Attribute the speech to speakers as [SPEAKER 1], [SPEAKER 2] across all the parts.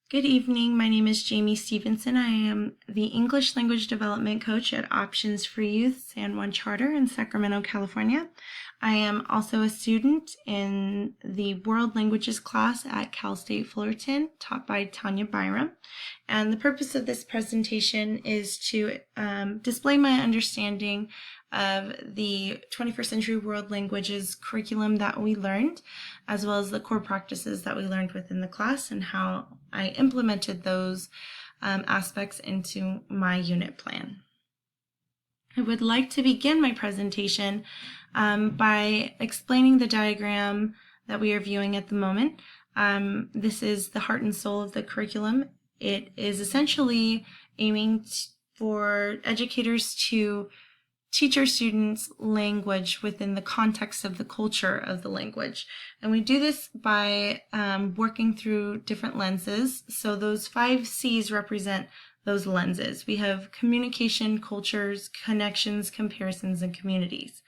[SPEAKER 1] Good evening. My name is Jamie Stevenson. I am the English Language Development Coach at Options for Youth San Juan Charter in Sacramento, California. I am also a student in the World Languages class at Cal State Fullerton, taught by Tanya Byram. And the purpose of this presentation is to display my understanding of the 21st Century World Languages curriculum that we learned, as well as the core practices that we learned within the class and how I implemented those aspects into my unit plan. I would like to begin my presentation by explaining the diagram that we are viewing at the moment. This is the heart and soul of the curriculum. It is essentially aiming for educators to teach our students language within the context of the culture of the language. And we do this by working through different lenses. So those 5 C's represent those lenses. We have communication, cultures, connections, comparisons, and communities.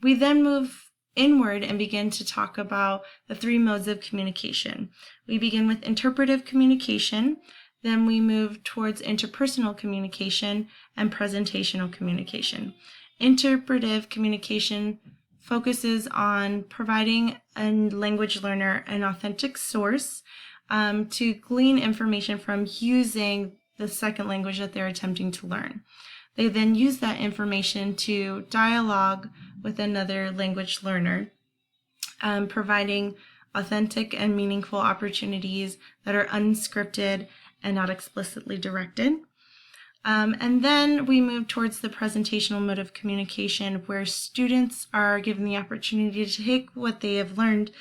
[SPEAKER 1] We then move inward and begin to talk about the 3 modes of communication. We begin with interpretive communication, then we move towards interpersonal communication and presentational communication. Interpretive communication focuses on providing a language learner an authentic source to glean information from using the second language that they're attempting to learn. They then use that information to dialogue with another language learner, providing authentic and meaningful opportunities that are unscripted and not explicitly directed. And then we move towards the presentational mode of communication, where students are given the opportunity to take what they have learned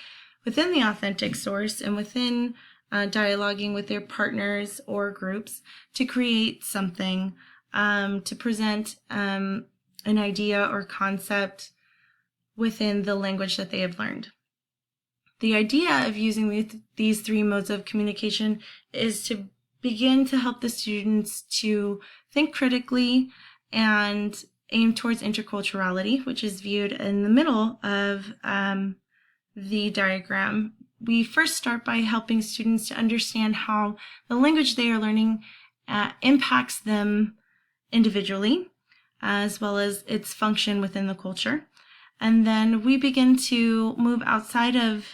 [SPEAKER 1] within the authentic source and within dialoguing with their partners or groups to create something, to present an idea or concept within the language that they have learned. The idea of using these 3 modes of communication is to begin to help the students to think critically and aim towards interculturality, which is viewed in the middle of the diagram. We first start by helping students to understand how the language they are learning impacts them individually, as well as its function within the culture. And then we begin to move outside of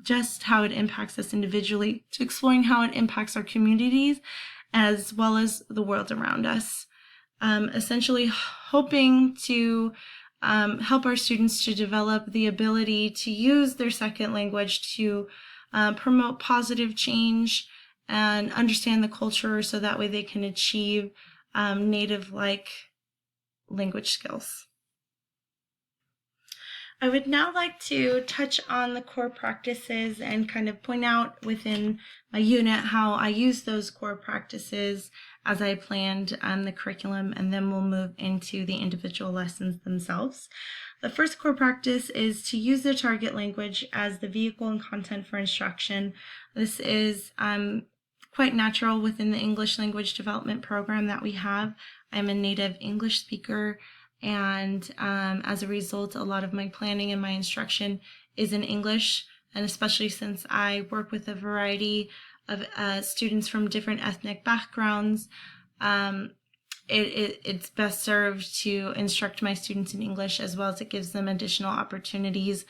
[SPEAKER 1] just how it impacts us individually to exploring how it impacts our communities as well as the world around us. Essentially hoping to help our students to develop the ability to use their second language to promote positive change and understand the culture so that way they can achieve native-like language skills. I would now like to touch on the core practices and kind of point out within my unit how I use those core practices as I planned the curriculum, and then we'll move into the individual lessons themselves. The first core practice is to use the target language as the vehicle and content for instruction. This is quite natural within the English language development program that we have. I'm a native English speaker, and as a result, a lot of my planning and my instruction is in English, and especially since I work with a variety of students from different ethnic backgrounds, it's best served to instruct my students in English, as well as it gives them additional opportunities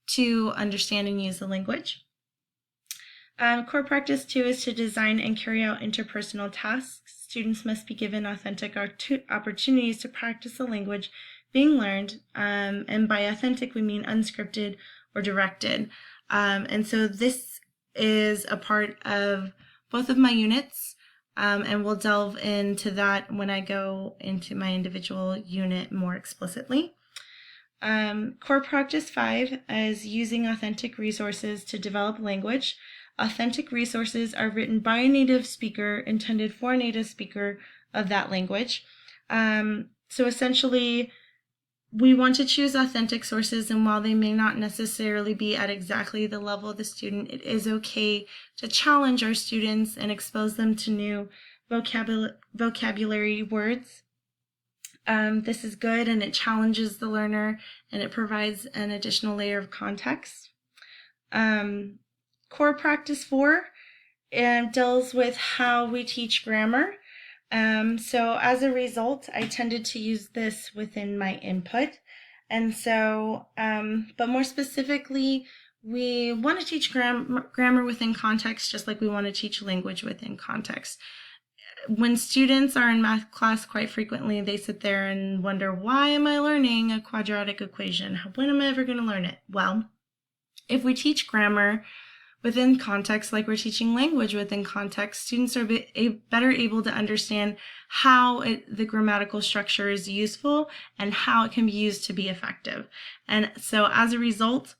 [SPEAKER 1] to understand and use the language. Core practice 2 is to design and carry out interpersonal tasks. Students must be given authentic opportunities to practice the language being learned, and by authentic we mean unscripted or directed. And so this is a part of both of my units, and we'll delve into that when I go into my individual unit more explicitly. Core practice 5 is using authentic resources to develop language. Authentic resources are written by a native speaker, intended for a native speaker of that language. So essentially, we want to choose authentic sources, and while they may not necessarily be at exactly the level of the student, it is okay to challenge our students and expose them to new vocabulary words. This is good, and it challenges the learner, and it provides an additional layer of context. Core practice 4 deals with how we teach grammar. So as a result, I tended to use this within my input. And so, but more specifically, we want to teach grammar within context, just like we want to teach language within context. When students are in math class, quite frequently, they sit there and wonder, why am I learning a quadratic equation? When am I ever going to learn it? Well, if we teach grammar within context, like we're teaching language within context, students are better able to understand how the grammatical structure is useful and how it can be used to be effective. And so as a result,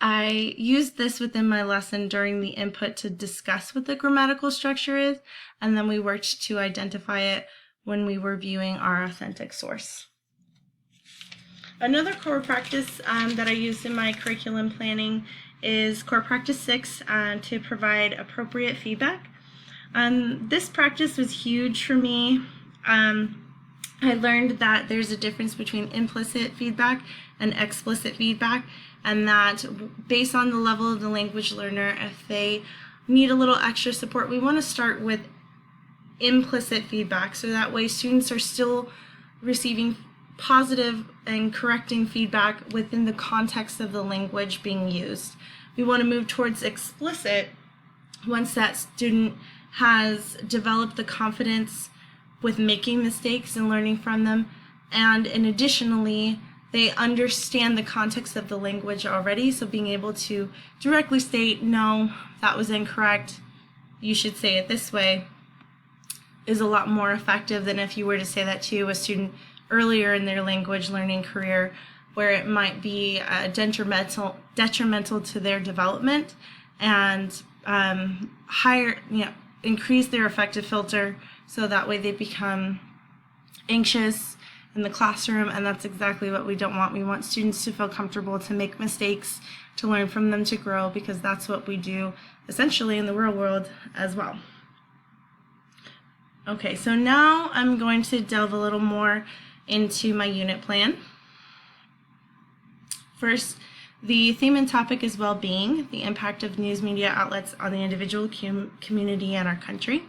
[SPEAKER 1] I used this within my lesson during the input to discuss what the grammatical structure is, and then we worked to identify it when we were viewing our authentic source. Another core practice that I used in my curriculum planning is core practice 6 to provide appropriate feedback. This practice was huge for me. I learned that there's a difference between implicit feedback and explicit feedback, and that based on the level of the language learner, if they need a little extra support, we want to start with implicit feedback, so that way students are still receiving positive and correcting feedback within the context of the language being used. We want to move towards explicit once that student has developed the confidence with making mistakes and learning from them, and additionally, they understand the context of the language already, so being able to directly state, no, that was incorrect, you should say it this way, is a lot more effective than if you were to say that to a student earlier in their language learning career, where it might be detrimental to their development and increase their affective filter, so that way they become anxious in the classroom, and that's exactly what we don't want. We want students to feel comfortable to make mistakes, to learn from them, to grow, because that's what we do essentially in the real world as well. Okay, so now I'm going to delve a little more into my unit plan. First, the theme and topic is well-being, the impact of news media outlets on the individual community and our country.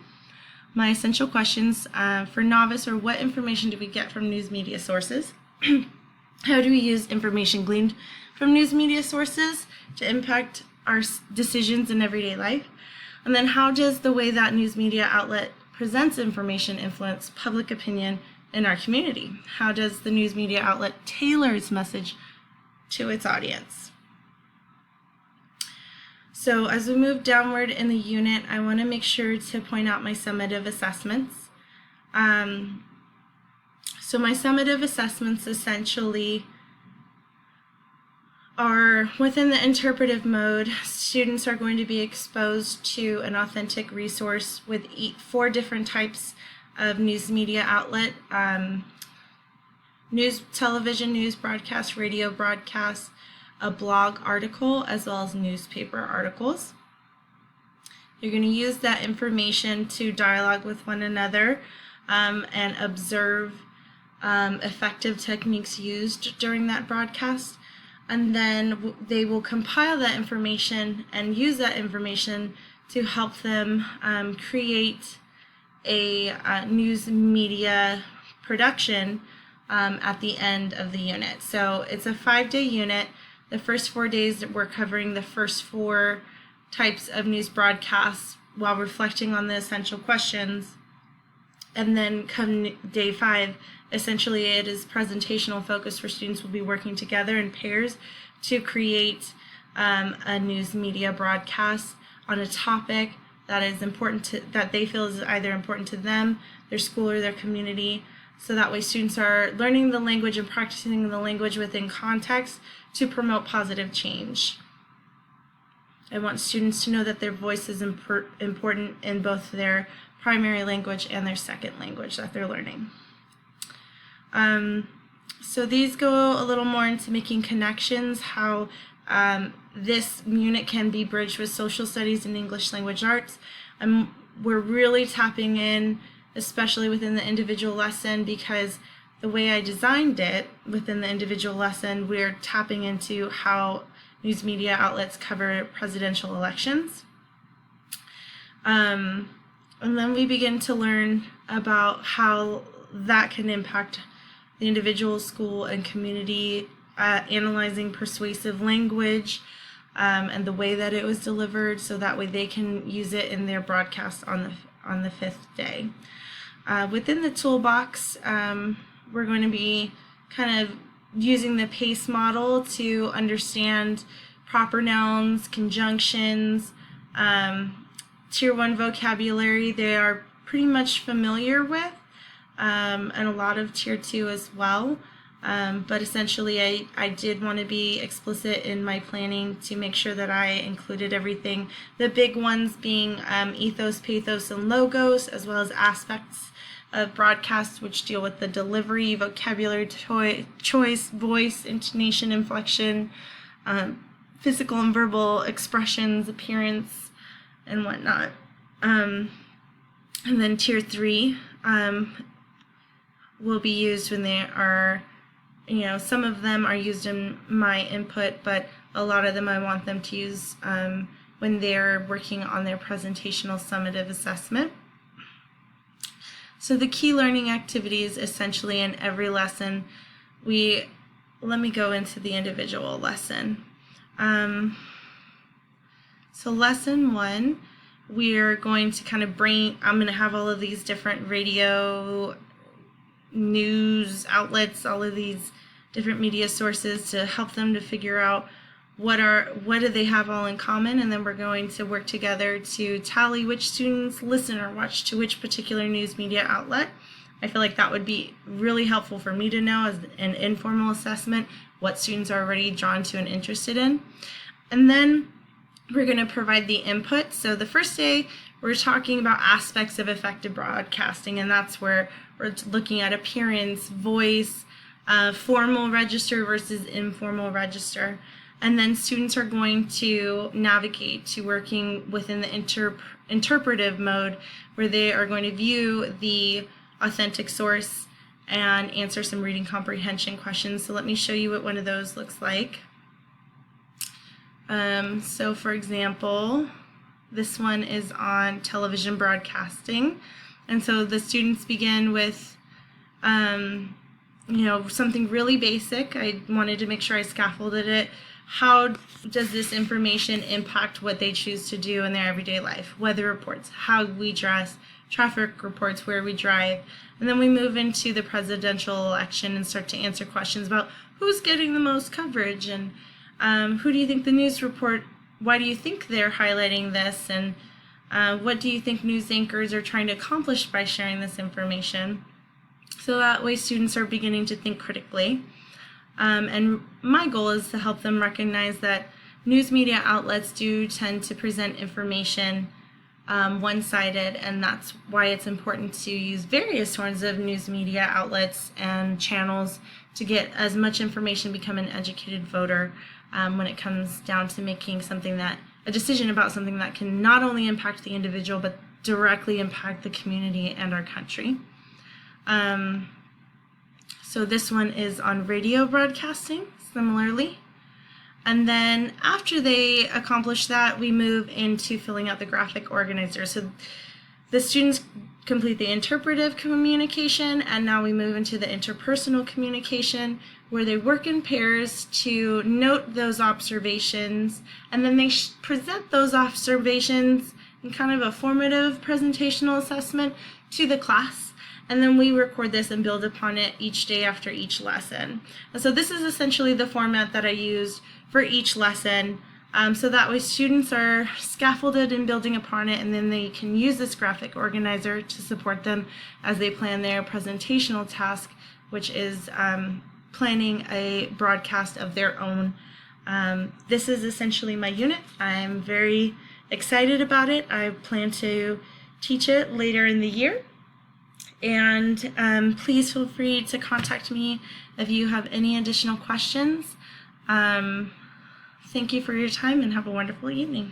[SPEAKER 1] My essential questions for novice are: what information do we get from news media sources? How do we use information gleaned from news media sources to impact our decisions in everyday life? And then how does the way that news media outlet presents information influence public opinion in our community? How does the news media outlet tailor its message to its audience? So as we move downward in the unit, I want to make sure to point out my summative assessments. So my summative assessments essentially are within the interpretive mode. Students are going to be exposed to an authentic resource with 4 different types of news media outlet: news, television news broadcast, radio broadcast, a blog article, as well as newspaper articles. You're going to use that information to dialogue with one another and observe effective techniques used during that broadcast. And then they will compile that information and use that information to help them create a news media production at the end of the unit. So it's a 5-day unit. The first 4 days we're covering the first 4 types of news broadcasts while reflecting on the essential questions. And then come day 5, essentially it is presentational focus, where students will be working together in pairs to create a news media broadcast on a topic that is important that they feel is either important to them, their school, or their community. So that way students are learning the language and practicing the language within context to promote positive change. I want students to know that their voice is important in both their primary language and their second language that they're learning. So these go a little more into making connections, how this unit can be bridged with social studies and English language arts. We're really tapping in, especially within the individual lesson, because the way I designed it within the individual lesson, we're tapping into how news media outlets cover presidential elections. And then we begin to learn about how that can impact the individual, school, and community, analyzing persuasive language and the way that it was delivered, so that way they can use it in their broadcast on the fifth day. Within the toolbox, we're going to be kind of using the PACE model to understand proper nouns, conjunctions, Tier 1 vocabulary they are pretty much familiar with, and a lot of Tier 2 as well. But essentially I did want to be explicit in my planning to make sure that I included everything. The big ones being ethos, pathos, and logos, as well as aspects of broadcast which deal with the delivery, vocabulary choice, voice, intonation, inflection, physical and verbal expressions, appearance, and whatnot. And then Tier 3 will be used when they are, some of them are used in my input, but a lot of them I want them to use when they're working on their presentational summative assessment. So the key learning activities essentially in every lesson, let me go into the individual lesson. So lesson 1, we're going to kind of I'm going to have all of these different radio, news outlets, all of these different media sources to help them to figure out what do they have all in common, and then we're going to work together to tally which students listen or watch to which particular news media outlet. I feel like that would be really helpful for me to know as an informal assessment what students are already drawn to and interested in. And then we're going to provide the input. So the first day we're talking about aspects of effective broadcasting, and that's where we're looking at appearance, voice, formal register versus informal register. And then students are going to navigate to working within the interpretive mode, where they are going to view the authentic source and answer some reading comprehension questions. So let me show you what one of those looks like. So for example, this one is on television broadcasting. And so the students begin with, something really basic. I wanted to make sure I scaffolded it. How does this information impact what they choose to do in their everyday life? Weather reports, how we dress, traffic reports, where we drive. And then we move into the presidential election and start to answer questions about who's getting the most coverage, and who do you think the news report, why do you think they're highlighting this, and what do you think news anchors are trying to accomplish by sharing this information? So that way students are beginning to think critically. And my goal is to help them recognize that news media outlets do tend to present information one-sided, and that's why it's important to use various sorts of news media outlets and channels to get as much information, become an educated voter when it comes down to making a decision about something that can not only impact the individual but directly impact the community and our country. So this one is on radio broadcasting, similarly. And then after they accomplish that, we move into filling out the graphic organizer. So the students complete the interpretive communication, and now we move into the interpersonal communication, where they work in pairs to note those observations, and then they present those observations in kind of a formative presentational assessment to the class. And then we record this and build upon it each day after each lesson. And so this is essentially the format that I used for each lesson. So that way students are scaffolded in building upon it, and then they can use this graphic organizer to support them as they plan their presentational task, which is planning a broadcast of their own. This is essentially my unit. I'm very excited about it. I plan to teach it later in the year. And please feel free to contact me if you have any additional questions. Thank you for your time, and have a wonderful evening.